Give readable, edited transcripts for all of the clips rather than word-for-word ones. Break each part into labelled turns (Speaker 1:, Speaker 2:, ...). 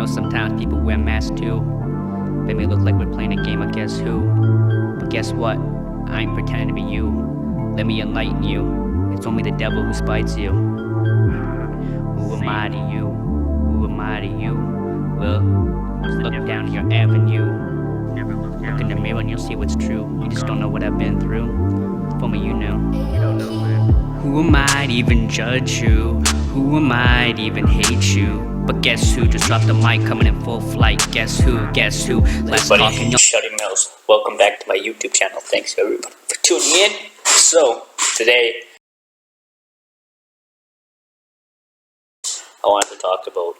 Speaker 1: know sometimes people wear masks too. They may look like we're playing a game of Guess Who. But guess what? I ain't pretending to be you. Let me enlighten you. It's only the devil who spites you. Who am I to you? Who am I to you? Well, just look down your avenue. Look in the mirror and you'll see what's true. You just don't know what I've been through. If only you knew. You don't know, man. Who am I to even judge you? Who am I to even hate you? But guess who just dropped the mic, coming in full flight? Guess who? Guess who? Let's talk.
Speaker 2: Shotty Mills. Welcome back to my YouTube channel. Thanks everybody for tuning in. So today I wanted to talk about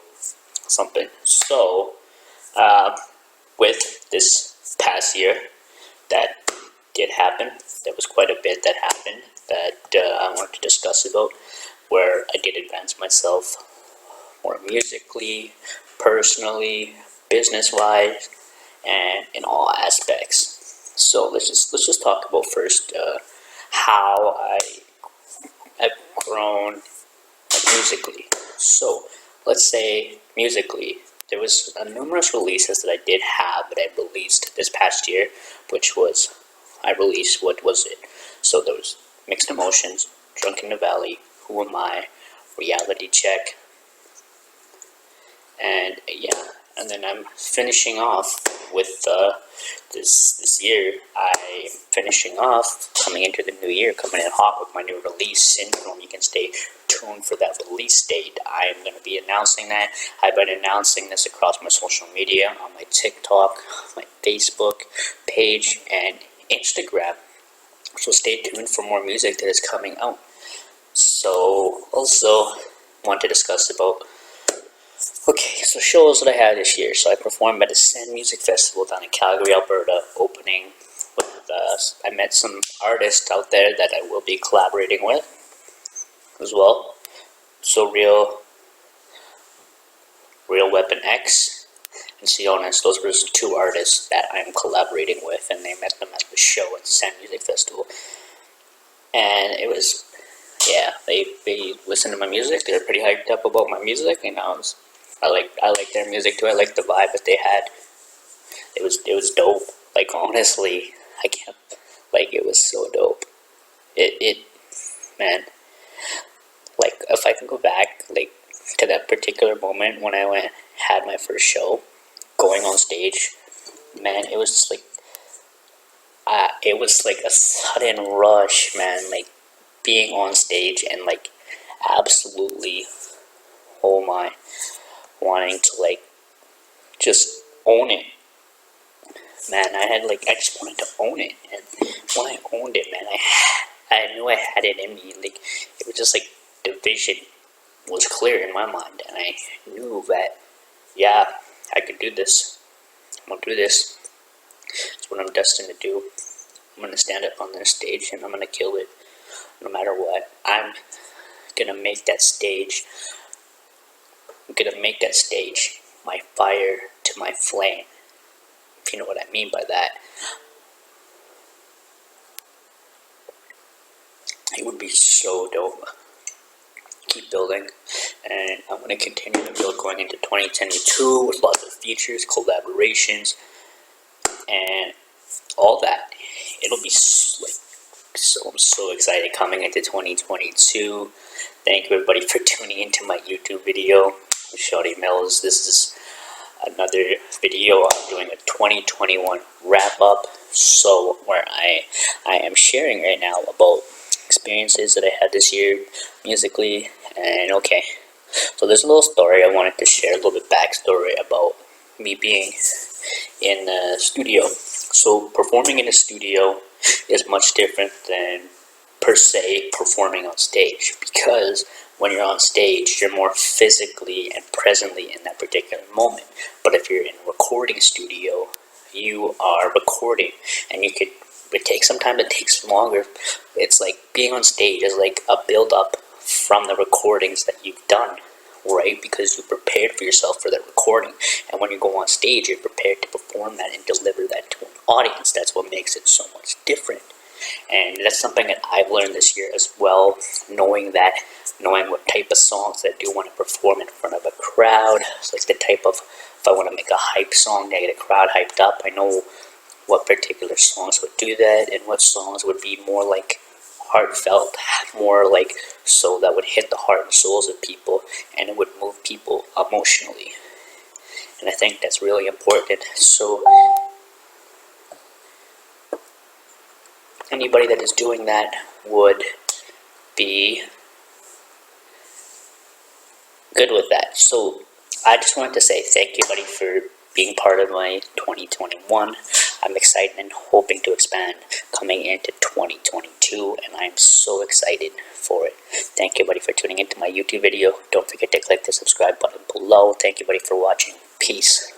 Speaker 2: something. So with this past year that did happen, there was quite a bit that happened that I wanted to discuss about, where I did advance myself more musically, personally, business-wise, and in all aspects. So let's just talk about first how I've grown musically. So let's say musically, there was numerous releases that I did have that I released this past year, which was, I released, what was it? So there was Mixed Emotions, Drunk in the Valley, Who Am I, Reality Check, and yeah, and then I'm finishing off with this year. I'm finishing off, coming into the new year, coming in hot with my new release, Syndrome. You can stay tuned for that release date. I am going to be announcing that. I've been announcing this across my social media, on my TikTok, my Facebook page, and Instagram. So stay tuned for more music that is coming out. So also want to discuss about, okay, so shows that I had this year. So I performed at the Send Music Festival down in Calgary, Alberta, opening with, I met some artists out there that I will be collaborating with as well. So Real Weapon X and Sionis, those were the two artists that I'm collaborating with, and they met them at the show at the Send Music Festival. And it was, yeah, they listened to my music. They were pretty hyped up about my music, and I like their music too. I like the vibe that they had. It was dope. Like, honestly, I can't, like, it was so dope. Man, like, if I can go back, like, to that particular moment when I had my first show, going on stage, man, it was just like, it was like a sudden rush, man, like, being on stage and, like, absolutely, oh my, wanting to, like, just own it. Man, I just wanted to own it, and when I owned it, man, I knew I had it in me. Like, it was just like the vision was clear in my mind, and I knew that, yeah, I could do this. I'm gonna do this. It's what I'm destined to do. I'm gonna stand up on this stage, and I'm gonna kill it, no matter what. I'm gonna make that stage. I'm gonna make that stage my fire to my flame. If you know what I mean by that. It would be so dope. Keep building, and I'm going to continue to build going into 2022 with lots of features, collaborations, and all that. It'll be I'm so excited coming into 2022. Thank you everybody for tuning into my YouTube video, Shotty Mills. This is another video. I'm doing a 2021 wrap up, so where I am sharing right now about experiences that I had this year musically. And okay, so there's a little story I wanted to share, a little bit backstory about me being in the studio. So performing in a studio is much different than per se performing on stage, because when you're on stage, you're more physically and presently in that particular moment. But if you're in a recording studio, you are recording, and it takes some time, it takes longer. It's like being on stage is like a build-up from the recordings that you've done, right? Because you prepared for yourself for that recording, and when you go on stage, you're prepared to perform that and deliver that to an audience. That's what makes it so much different. And that's something that I've learned this year as well, knowing that knowing what type of songs that I do want to perform in front of a crowd. So it's the type of, if I want to make a hype song to get a crowd hyped up, I know what particular songs would do that, and what songs would be more like heartfelt, more like so that would hit the heart and souls of people, and it would move people emotionally. And I think that's really important. So anybody that is doing that would be good with that. So I just wanted to say thank you, buddy, for being part of my 2021. I'm excited and hoping to expand coming into 2022, and I'm so excited for it. Thank you, buddy, for tuning into my YouTube video. Don't forget to click the subscribe button below. Thank you, buddy, for watching. Peace.